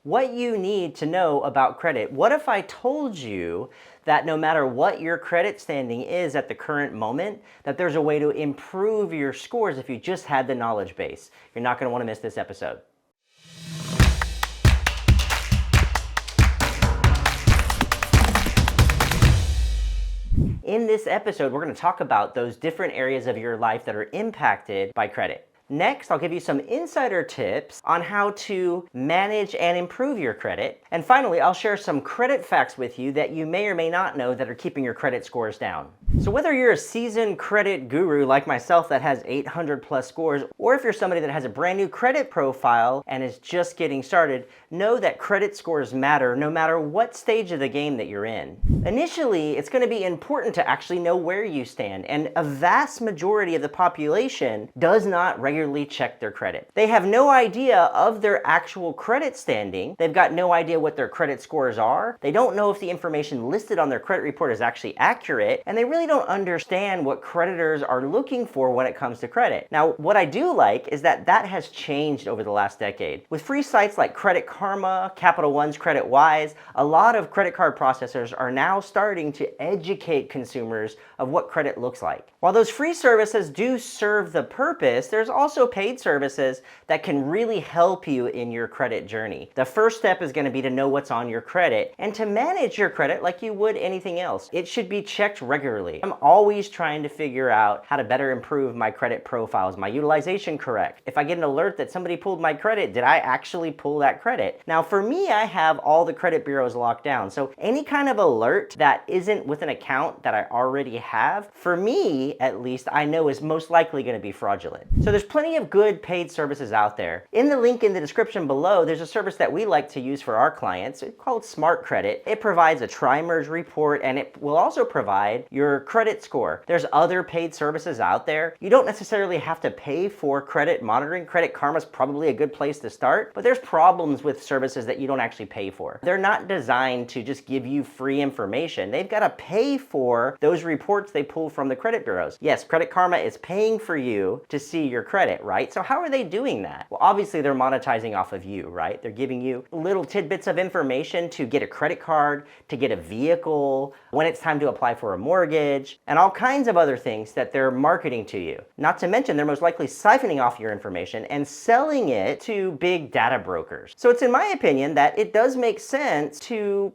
What you need to know about credit. What if I told you that no matter what your credit standing is at the current moment, that there's a way to improve your scores if you just had the knowledge base? You're not going to want to miss this episode. In this episode, we're going to talk about those different areas of your life that are impacted by credit. Next, I'll give you some insider tips on how to manage and improve your credit. And finally, I'll share some credit facts with you that you may or may not know that are keeping your credit scores down. So whether you're a seasoned credit guru like myself that has 800 plus scores, or if you're somebody that has a brand new credit profile and is just getting started, know that credit scores matter no matter what stage of the game that you're in. Initially, it's going to be important to actually know where you stand, and a vast majority of the population does not regularly check their credit. They have no idea of their actual credit standing. They've got no idea what their credit scores are. They don't know if the information listed on their credit report is actually accurate, and they really don't understand what creditors are looking for when it comes to credit. Now, what I do like is that has changed over the last decade. With free sites like Credit Karma, Capital One's Credit Wise, a lot of credit card processors are now starting to educate consumers of what credit looks like. While those free services do serve the purpose, there's also paid services that can really help you in your credit journey. The first step is going to be to know what's on your credit and to manage your credit like you would anything else. It should be checked regularly. I'm always trying to figure out how to better improve my credit profiles, my utilization correct. If I get an alert that somebody pulled my credit, did I actually pull that credit? Now for me, I have all the credit bureaus locked down. So any kind of alert that isn't with an account that I already have, for me at least, I know is most likely going to be fraudulent. So there's plenty of good paid services out there. In the link in the description below, there's a service that we like to use for our clients. It's called Smart Credit. It provides a tri-merge report and it will also provide your credit score. There's other paid services out there. You don't necessarily have to pay for credit monitoring. Credit Karma is probably a good place to start, but there's problems with services that you don't actually pay for. They're not designed to just give you free information. They've got to pay for those reports they pull from the credit bureaus. Yes, Credit Karma is paying for you to see your credit, right? So how are they doing that? Well, obviously they're monetizing off of you, right? They're giving you little tidbits of information to get a credit card, to get a vehicle, when it's time to apply for a mortgage, and all kinds of other things that they're marketing to you. Not to mention, they're most likely siphoning off your information and selling it to big data brokers. So it's in my opinion that it does make sense to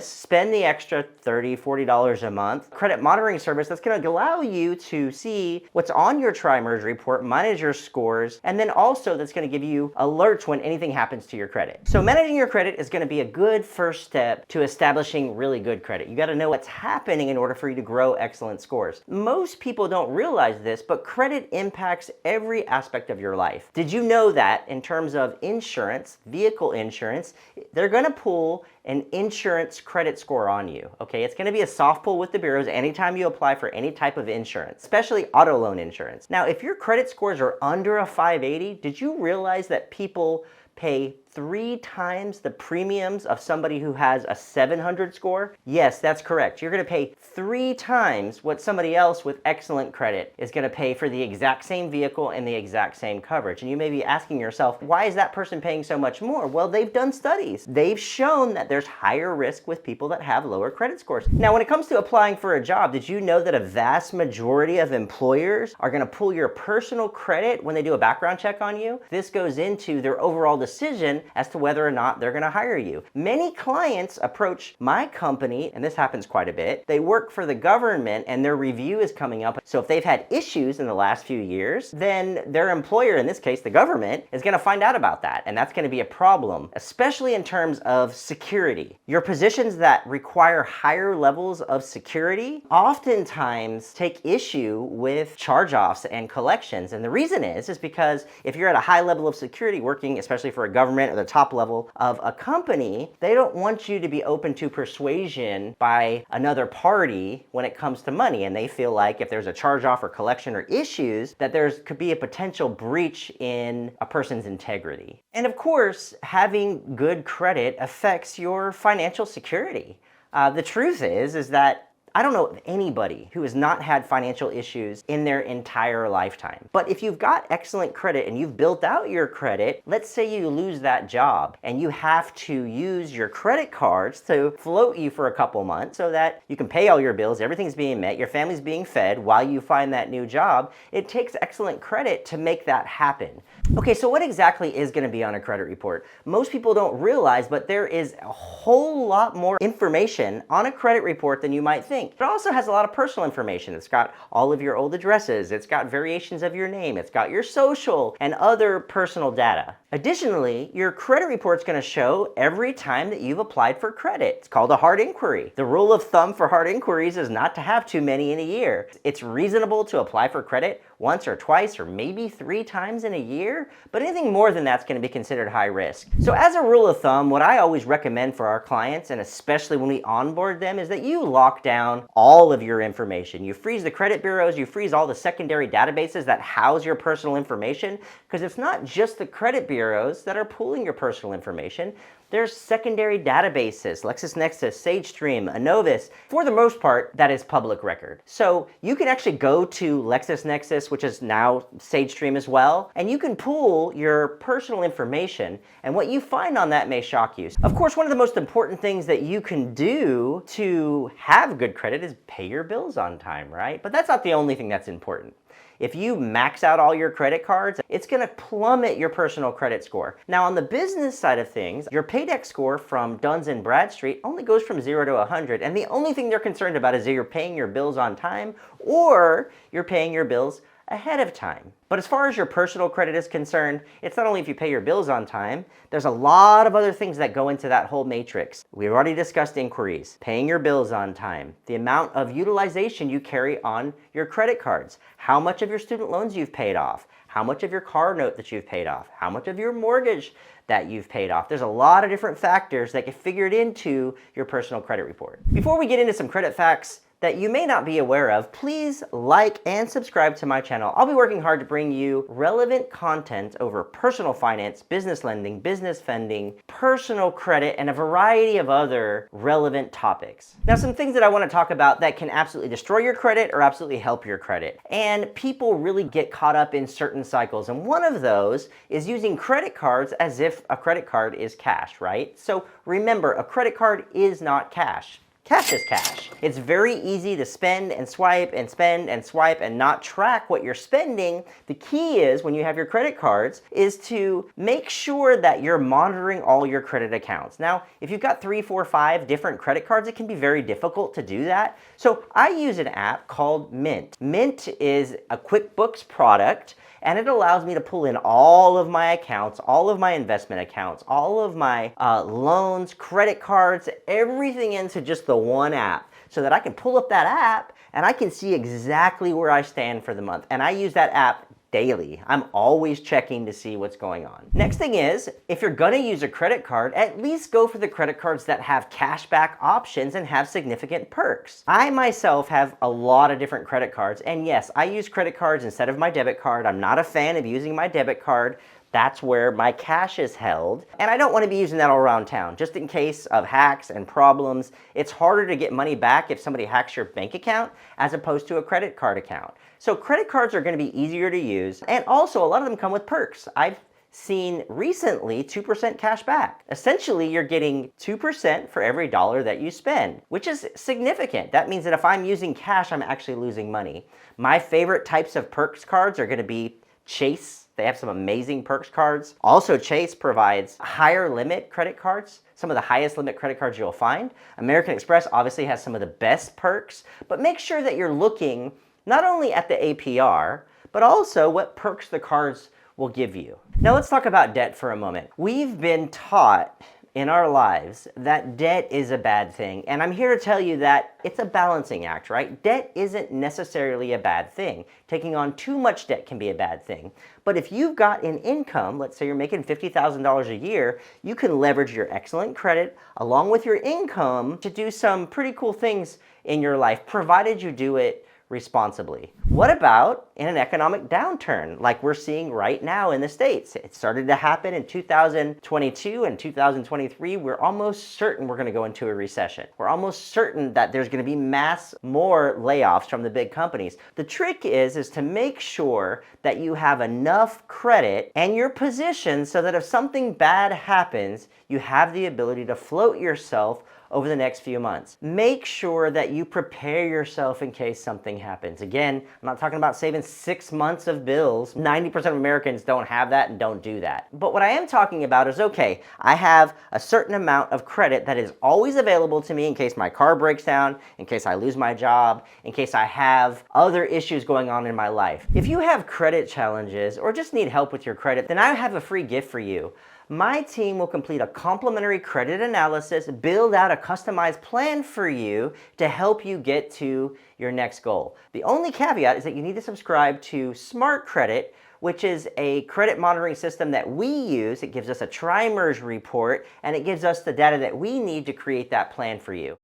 spend the extra $30, $40 a month credit monitoring service that's going to allow you to see what's on your tri-merge report, manage your scores, and then also that's going to give you alerts when anything happens to your credit. So managing your credit is going to be a good first step to establishing really good credit. You got to know what's happening in order for you to grow excellent scores. Most people don't realize this, but credit impacts every aspect of your life. Did you know that in terms of insurance, vehicle insurance, they're going to pull an insurance credit score on you, okay? It's gonna be a soft pull with the bureaus anytime you apply for any type of insurance, especially auto loan insurance. Now, if your credit scores are under a 580, did you realize that people pay 3 times the premiums of somebody who has a 700 score? Yes, that's correct. You're gonna pay 3 times what somebody else with excellent credit is gonna pay for the exact same vehicle and the exact same coverage. And you may be asking yourself, why is that person paying so much more? Well, they've done studies. They've shown that there's higher risk with people that have lower credit scores. Now, when it comes to applying for a job, did you know that a vast majority of employers are gonna pull your personal credit when they do a background check on you? This goes into their overall decision as to whether or not they're going to hire you. Many clients approach my company, and this happens quite a bit. They work for the government and their review is coming up. So if they've had issues in the last few years, then their employer, in this case the government, is going to find out about that. And that's going to be a problem, especially in terms of security. Your positions that require higher levels of security oftentimes take issue with charge-offs and collections. And the reason is because if you're at a high level of security working, especially for a government or the top level of a company, they don't want you to be open to persuasion by another party when it comes to money. And they feel like if there's a charge-off or collection or issues, that could be a potential breach in a person's integrity. And of course, having good credit affects your financial security. The truth is that I don't know of anybody who has not had financial issues in their entire lifetime. But if you've got excellent credit and you've built out your credit, let's say you lose that job and you have to use your credit cards to float you for a couple months so that you can pay all your bills, everything's being met, your family's being fed while you find that new job, it takes excellent credit to make that happen. Okay, so what exactly is going to be on a credit report? Most people don't realize, but there is a whole lot more information on a credit report than you might think. It also has a lot of personal information. It's got all of your old addresses, it's got variations of your name, it's got your social and other personal data. Additionally, your credit report is going to show every time that you've applied for credit. It's called a hard inquiry. The rule of thumb for hard inquiries is not to have too many in a year. It's reasonable to apply for credit once or twice or maybe 3 times in a year, but anything more than that's going to be considered high risk. So as a rule of thumb, what I always recommend for our clients, and especially when we onboard them, is that you lock down all of your information. You freeze the credit bureaus, you freeze all the secondary databases that house your personal information, because it's not just the credit bureaus that are pulling your personal information. There's secondary databases, LexisNexis, SageStream, Innovis. For the most part, that is public record. So you can actually go to LexisNexis, which is now SageStream as well, and you can pull your personal information, and what you find on that may shock you. Of course, one of the most important things that you can do to have good credit is pay your bills on time, right? But that's not the only thing that's important. If you max out all your credit cards, it's going to plummet your personal credit score. Now, on the business side of things, your paydex score from Duns & Bradstreet only goes from 0 to 100, and the only thing they're concerned about is if you're paying your bills on time or you're paying your bills ahead of time. But as far as your personal credit is concerned, it's not only if you pay your bills on time, there's a lot of other things that go into that whole matrix. We've already discussed inquiries, paying your bills on time, the amount of utilization you carry on your credit cards, how much of your student loans you've paid off, how much of your car note that you've paid off, how much of your mortgage that you've paid off. There's a lot of different factors that get figured into your personal credit report. Before we get into some credit facts that you may not be aware of, please like and subscribe to my channel. I'll be working hard to bring you relevant content over personal finance, business lending, business funding, personal credit, and a variety of other relevant topics. Now, some things that I want to talk about that can absolutely destroy your credit or absolutely help your credit. And people really get caught up in certain cycles. And one of those is using credit cards as if a credit card is cash, right? So remember, a credit card is not cash. Cash is cash. It's very easy to spend and swipe and spend and swipe and not track what you're spending. The key is, when you have your credit cards, is to make sure that you're monitoring all your credit accounts. Now, if you've got 3, 4, 5 different credit cards, it can be very difficult to do that. So I use an app called Mint. Mint is a QuickBooks product, and it allows me to pull in all of my accounts, all of my investment accounts, all of my loans, credit cards, everything into just the one app, so that I can pull up that app and I can see exactly where I stand for the month. And I use that app daily. I'm always checking to see what's going on. Next thing is, if you're gonna use a credit card, at least go for the credit cards that have cashback options and have significant perks. I myself have a lot of different credit cards, and yes, I use credit cards instead of my debit card. I'm not a fan of using my debit card. That's where my cash is held. And I don't want to be using that all around town, just in case of hacks and problems. It's harder to get money back if somebody hacks your bank account as opposed to a credit card account. So credit cards are going to be easier to use. And also, a lot of them come with perks. I've seen recently 2% cash back. Essentially, you're getting 2% for every dollar that you spend, which is significant. That means that if I'm using cash, I'm actually losing money. My favorite types of perks cards are going to be Chase. They have some amazing perks cards. Also, Chase provides higher limit credit cards, some of the highest limit credit cards you'll find. American Express obviously has some of the best perks, but make sure that you're looking not only at the APR, but also what perks the cards will give you. Now let's talk about debt for a moment. We've been taught in our lives that debt is a bad thing. And I'm here to tell you that it's a balancing act, right? Debt isn't necessarily a bad thing. Taking on too much debt can be a bad thing. But if you've got an income, let's say you're making $50,000 a year, you can leverage your excellent credit along with your income to do some pretty cool things in your life, provided you do it responsibly. What about in an economic downturn like we're seeing right now in the States? It started to happen in 2022 and 2023. We're almost certain we're going to go into a recession. We're almost certain that there's going to be more layoffs from the big companies. The trick is to make sure that you have enough credit and your position so that if something bad happens, you have the ability to float yourself over the next few months. Make sure that you prepare yourself in case something happens. Again, I'm not talking about saving 6 months of bills. 90% of Americans don't have that and don't do that. But what I am talking about is, okay, I have a certain amount of credit that is always available to me in case my car breaks down, in case I lose my job, in case I have other issues going on in my life. If you have credit challenges or just need help with your credit, then I have a free gift for you. My team will complete a complimentary credit analysis, build out a customized plan for you to help you get to your next goal. The only caveat is that you need to subscribe to Smart Credit, which is a credit monitoring system that we use. It gives us a tri-merge report, and it gives us the data that we need to create that plan for you.